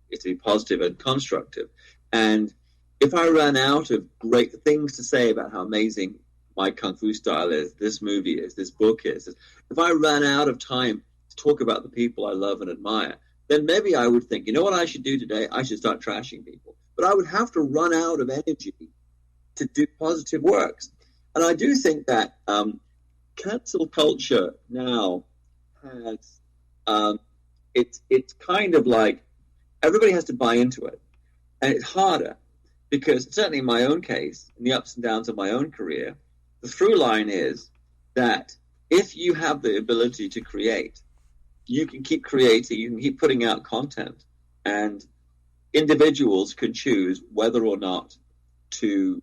it's to be positive and constructive. And if I ran out of great things to say about how amazing my kung fu style is, this movie is, this book is, if I ran out of time to talk about the people I love and admire, then maybe I would think, you know what I should do today? I should start trashing people. But I would have to run out of energy to do positive works. And I do think that cancel culture now has, it's kind of like everybody has to buy into it. And it's harder because certainly in my own case, in the ups and downs of my own career, the through line is that if you have the ability to create, you can keep creating, you can keep putting out content, and individuals can choose whether or not to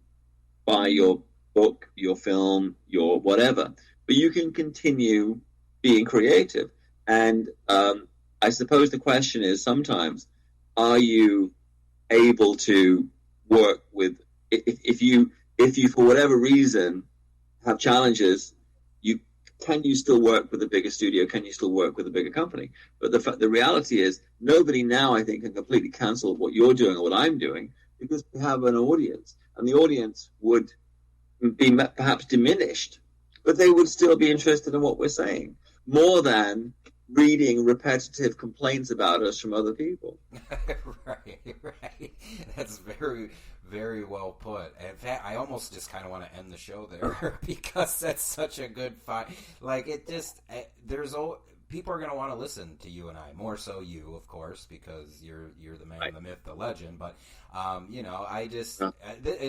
buy your book, your film, your whatever. But you can continue being creative. And I suppose the question is sometimes, are you able to work with, if you for whatever reason have challenges, can you still work with a bigger studio? Can you still work with a bigger company? But the reality is nobody now, I think, can completely cancel what you're doing or what I'm doing because we have an audience, and the audience would be perhaps diminished, but they would still be interested in what we're saying more than reading repetitive complaints about us from other people. Right. That's very, very well put. In fact, I almost just kind of want to end the show there because that's such a good fight. Like, it just, people are going to want to listen to you and I, more so you, of course, because you're the man, right, the myth, the legend. But, I just,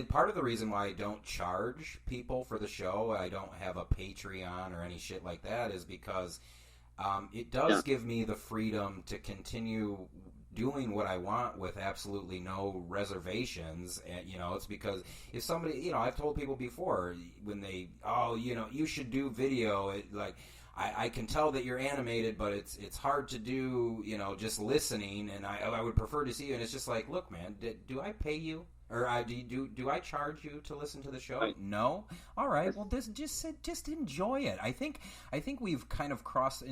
part of the reason why I don't charge people for the show, I don't have a Patreon or any shit like that, is because it does give me the freedom to continue doing what I want with absolutely no reservations. And, it's because if somebody, I've told people before when they, you should do video, I can tell that you're animated, but it's hard to do, just listening, and I would prefer to see you. And it's just like, look, man, do I pay you? Or do I charge you to listen to the show? Right. No. All right. Well, just enjoy it. I think we've kind of crossed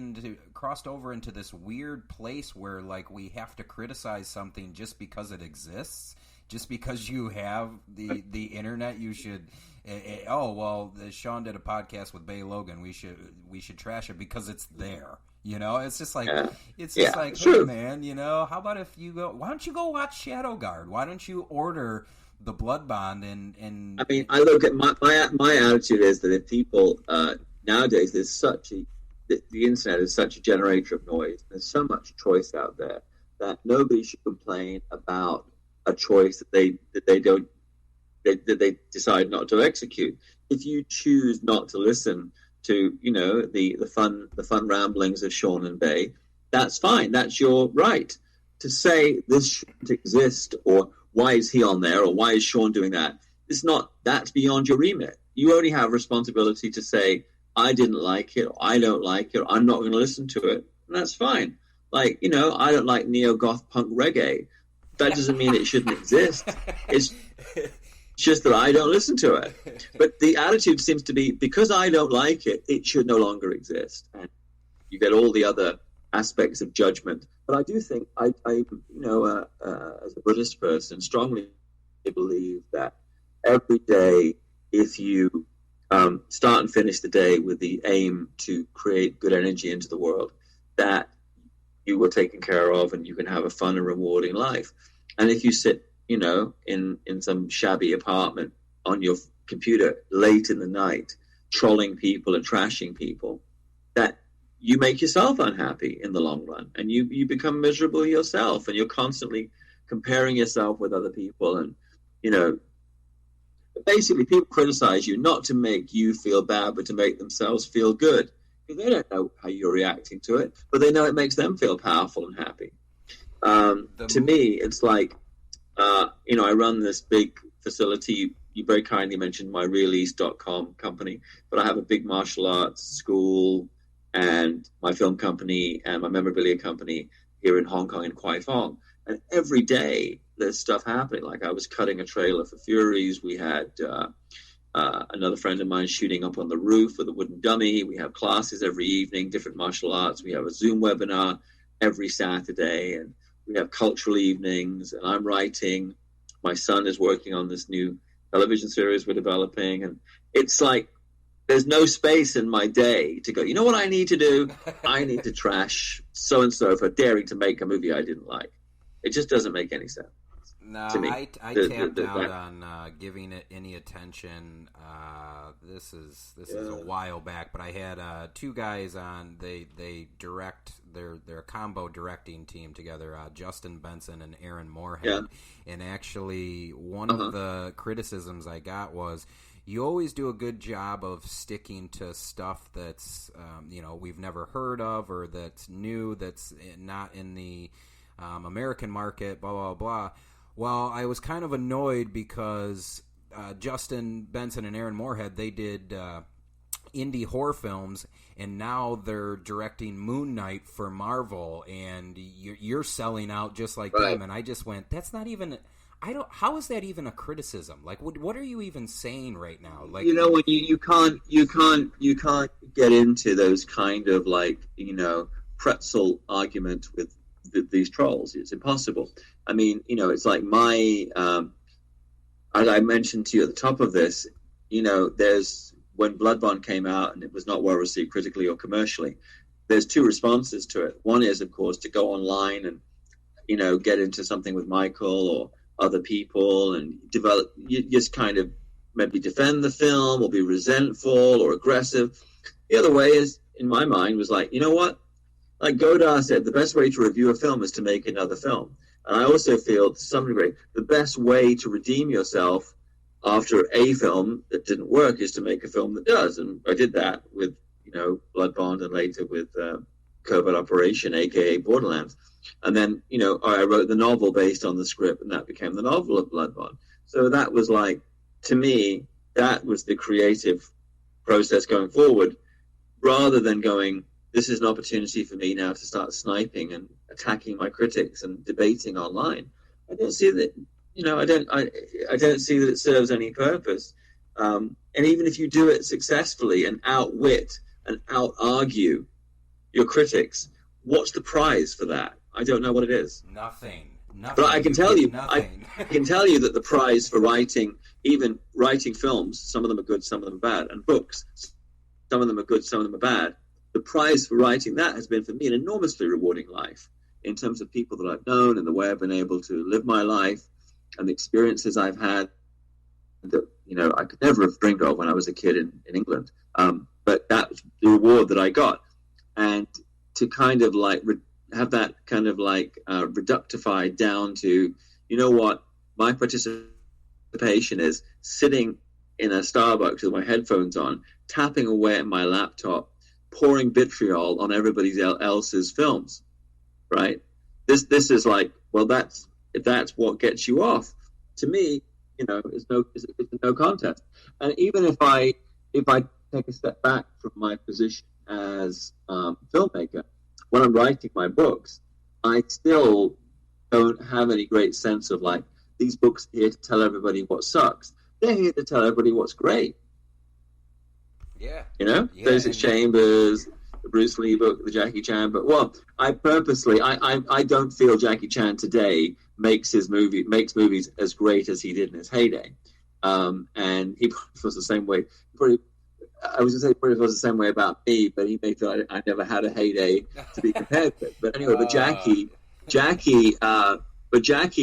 over into this weird place where, like, we have to criticize something just because it exists. Just because you have the internet, you should. Sean did a podcast with Bey Logan. We should trash it because it's there. It's just like, hey, man, how about if you go, why don't you go watch Shadowguard? Why don't you order the Blood Bond and I mean, I look at my attitude is that if people, nowadays there's the internet is such a generator of noise. There's so much choice out there that nobody should complain about a choice that they decide not to execute. If you choose not to listen to the fun ramblings of Sean and Bey, that's fine. That's your right. To say this shouldn't exist, or why is he on there, or why is Sean doing that, that's beyond your remit. You only have responsibility to say, I didn't like it, or I don't like it, or I'm not going to listen to it, and that's fine. Like, I don't like neo-goth punk reggae. That doesn't mean it shouldn't exist. It's just that I don't listen to it. But the attitude seems to be, because I don't like it, it should no longer exist. And you get all the other aspects of judgment. But I do think, as a Buddhist person, strongly believe that every day, if you start and finish the day with the aim to create good energy into the world, that you were taken care of and you can have a fun and rewarding life. And if you sit in some shabby apartment on your computer late in the night, trolling people and trashing people, that you make yourself unhappy in the long run, and you become miserable yourself, and you're constantly comparing yourself with other people. And, basically people criticize you not to make you feel bad, but to make themselves feel good. Because they don't know how you're reacting to it, but they know it makes them feel powerful and happy. To me, it's like, I run this big facility. You very kindly mentioned my Release.com company, but I have a big martial arts school and my film company and my memorabilia company here in Hong Kong in Kwai Fong. And every day there's stuff happening. Like, I was cutting a trailer for Furies. We had another friend of mine shooting up on the roof with a wooden dummy. We have classes every evening, different martial arts. We have a Zoom webinar every Saturday, and we have cultural evenings, and I'm writing. My son is working on this new television series we're developing, and it's like there's no space in my day to go, you know what I need to do? I need to trash so-and-so for daring to make a movie I didn't like. It just doesn't make any sense. No, to me. I tapped out on giving it any attention. This is a while back, but I had two guys on. They direct. They're a combo directing team together. Justin Benson and Aaron Moorhead. Yeah. And actually, one of the criticisms I got was, you always do a good job of sticking to stuff that's we've never heard of, or that's new, that's not in the American market. Blah blah blah. Well, I was kind of annoyed because Justin Benson and Aaron Moorhead, they did indie horror films, and now they're directing Moon Knight for Marvel, and you're selling out just like them. And I just went, that's not even. How is that even a criticism? Like, what are you even saying right now? Like, when you can't get into those kind of pretzel argument with these trolls. It's impossible. I mean, it's like as I mentioned to you at the top of this, there's, when Bloodbond came out and it was not well received critically or commercially, there's two responses to it. One is, of course, to go online and, get into something with Michael or other people and develop, you just kind of maybe defend the film or be resentful or aggressive. The other way is, in my mind, was like, you know what? Like Godard said, the best way to review a film is to make another film. And I also feel, to some degree, the best way to redeem yourself after a film that didn't work is to make a film that does. And I did that with, Bloodbond, and later with Covert Operation, a.k.a. Borderlands. And then, I wrote the novel based on the script, and that became the novel of Bloodbond. So that was like, to me, that was the creative process going forward, rather than going, this is an opportunity for me now to start sniping and attacking my critics and debating online. I don't see that, I don't see that it serves any purpose. And even if you do it successfully and outwit and out-argue your critics, what's the prize for that? I don't know what it is. Nothing. But I can tell you, I nothing. can tell you that the prize for writing films, some of them are good, some of them are bad, and books, some of them are good, some of them are bad. The prize for writing that has been, for me, an enormously rewarding life in terms of people that I've known and the way I've been able to live my life and the experiences I've had that, I could never have dreamed of when I was a kid in England. But that was the reward that I got. And to kind of have that kind of reductified down to, what my participation is, sitting in a Starbucks with my headphones on, tapping away at my laptop, pouring vitriol on everybody else's films, right? This is like, well, if that's what gets you off, to me, it's no contest. And even if I take a step back from my position as filmmaker, when I'm writing my books, I still don't have any great sense of these books are here to tell everybody what sucks. They're here to tell everybody what's great. Yeah. Physics Chambers, the Bruce Lee book, the Jackie Chan book. Well, I purposely, I don't feel Jackie Chan today makes movies as great as he did in his heyday. And he was the same way. I was going to say it was the same way about me, but he may feel I never had a heyday to be compared with. But anyway, Jackie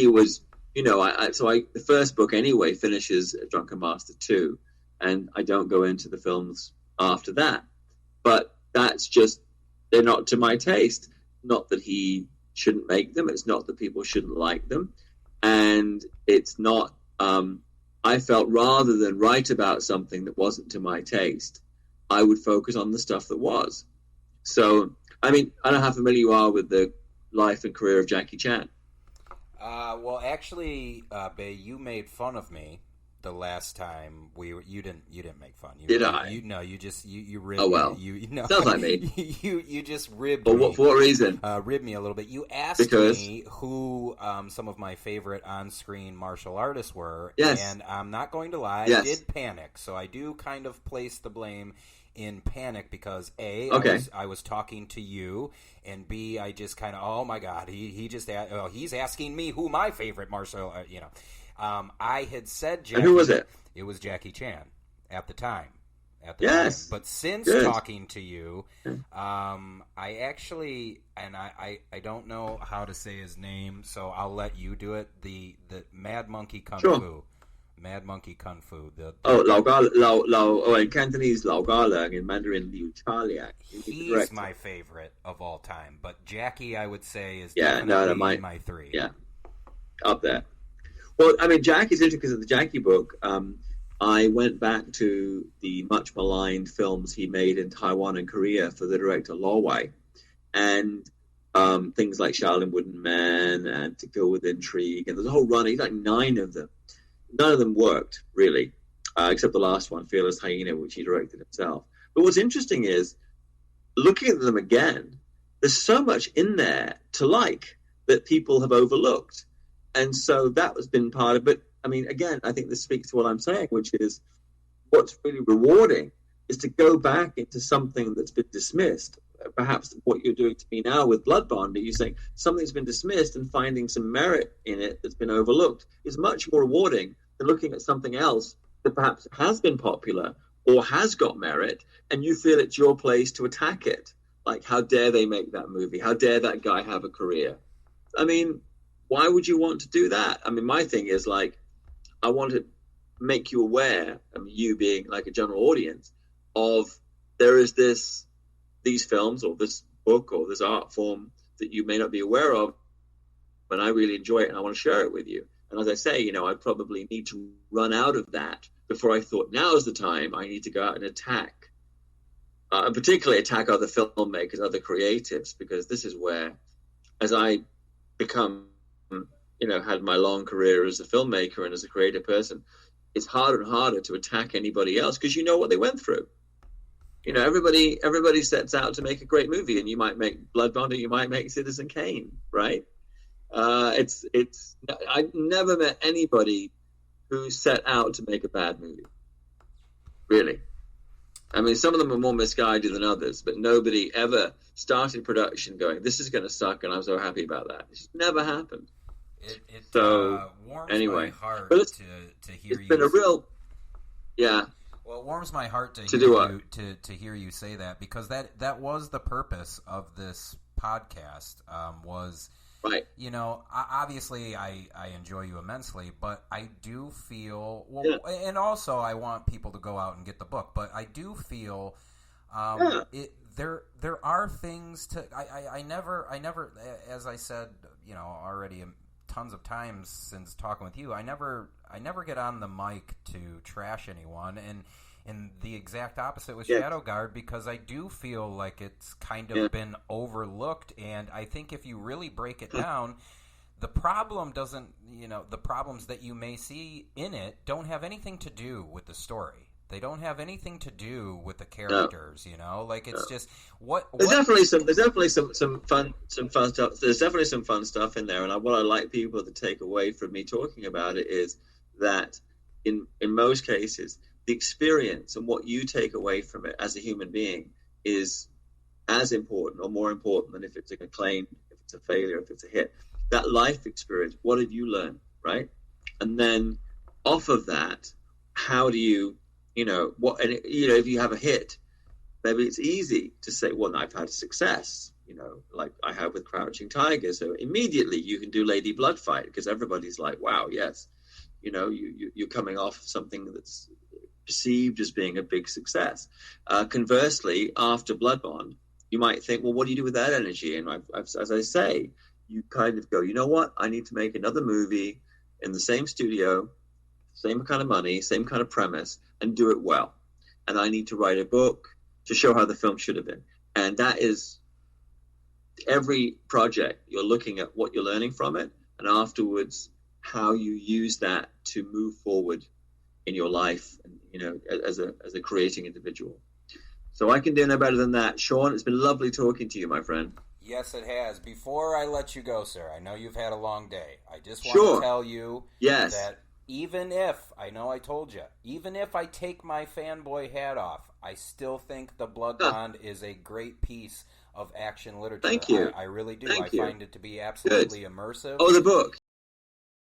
was, the first book anyway finishes Drunken Master 2. And I don't go into the films after that. But that's just, they're not to my taste. Not that he shouldn't make them. It's not that people shouldn't like them. And it's not, I felt rather than write about something that wasn't to my taste, I would focus on the stuff that was. So, I mean, I don't know how familiar you are with the life and career of Jackie Chan. Well, actually, Bey, you made fun of me the last time you didn't make fun. Did I? You ribbed. Oh well. Sounds like me. You just ribbed. But me. For what reason? Ribbed me a little bit. You asked me who some of my favorite on-screen martial artists were. Yes. And I'm not going to lie, yes. I did panic. So I do kind of place the blame in panic because A, Okay. I was talking to you, and B, I just kind of, oh my God, he's asking me who my favorite martial, I had said Jackie. And who was it? It was Jackie Chan at the time. Yes. But since Good. talking to you, I actually, and I don't know how to say his name, so I'll let you do it. The Mad Monkey Kung Fu. Mad Monkey Kung Fu. In Cantonese, 老家良, in Mandarin, Liu Chaliak. He's my favorite of all time, but Jackie, I would say, is definitely my three. Yeah, up there. Well, I mean, Jackie's interesting because of the Jackie book. I went back to the much maligned films he made in Taiwan and Korea for the director Law Wai, and things like Shaolin Wooden Man and To Kill with Intrigue, and there's a whole run. He's like 9 of them. None of them worked really, except the last one, Fearless Hyena, which he directed himself. But what's interesting is looking at them again. There's so much in there to like that people have overlooked, and so that has been part of it. I mean, again, I think this speaks to what I'm saying, which is what's really rewarding is to go back into something that's been dismissed. Perhaps what you're doing to me now with Blood Bond, you're saying something's been dismissed and finding some merit in it that's been overlooked is much more rewarding than looking at something else that perhaps has been popular or has got merit, and you feel it's your place to attack it. Like, how dare they make that movie? How dare that guy have a career? I mean, why would you want to do that? I mean, my thing is like, I want to make you aware, I mean, you being like a general audience, of there is these films or this book or this art form that you may not be aware of, but I really enjoy it and I want to share it with you. And as I say, I probably need to run out of that before I thought now is the time I need to go out and attack, and particularly attack other filmmakers, other creatives, because this is where, as I become had my long career as a filmmaker and as a creative person, it's harder and harder to attack anybody else because you know what they went through. Everybody sets out to make a great movie, and you might make Blood Bond or you might make Citizen Kane, right? I've never met anybody who set out to make a bad movie. Really. I mean, some of them are more misguided than others, but nobody ever started production going, this is going to suck, and I'm so happy about that. It's warms my heart to hear you. It's been a real, yeah. Well, it warms my heart to hear you say that, because that was the purpose of this podcast. Was right. Obviously, I enjoy you immensely, but I do feel and also I want people to go out and get the book. But I do feel there are things to I never, as I said, already tons of times since talking with you, I never get on the mic to trash anyone, and the exact opposite with Shadowguard, because I do feel like it's kind of been overlooked, and I think if you really break it down, the problem doesn't, the problems that you may see in it don't have anything to do with the story. They don't have anything to do with the characters, Like it's just There's definitely some fun stuff. There's definitely some fun stuff in there, and what I like people to take away from me talking about it is that in most cases, the experience and what you take away from it as a human being is as important or more important than if it's an acclaim, if it's a failure, if it's a hit. That life experience, what did you learn, right? And then off of that, how do you if you have a hit, maybe it's easy to say, well, I've had a success, like I have with Crouching Tiger. So immediately you can do Lady Bloodfight because everybody's like, wow, yes, you're coming off something that's perceived as being a big success. Conversely, after Blood Bond, you might think, well, what do you do with that energy? And as I say, you kind of go, you know what? I need to make another movie in the same studio, same kind of money, same kind of premise, and do it well. And I need to write a book to show how the film should have been. And that is every project. You're looking at what you're learning from it, and afterwards how you use that to move forward in your life, as a creating individual. So I can do no better than that. Sean, it's been lovely talking to you, my friend. Yes, it has. Before I let you go, sir, I know you've had a long day. I just want to tell you that even if, I know I told you, even if I take my fanboy hat off, I still think The Blood Bond is a great piece of action literature. Thank you. I really do. Thank you. Find it to be absolutely immersive. Oh, the book.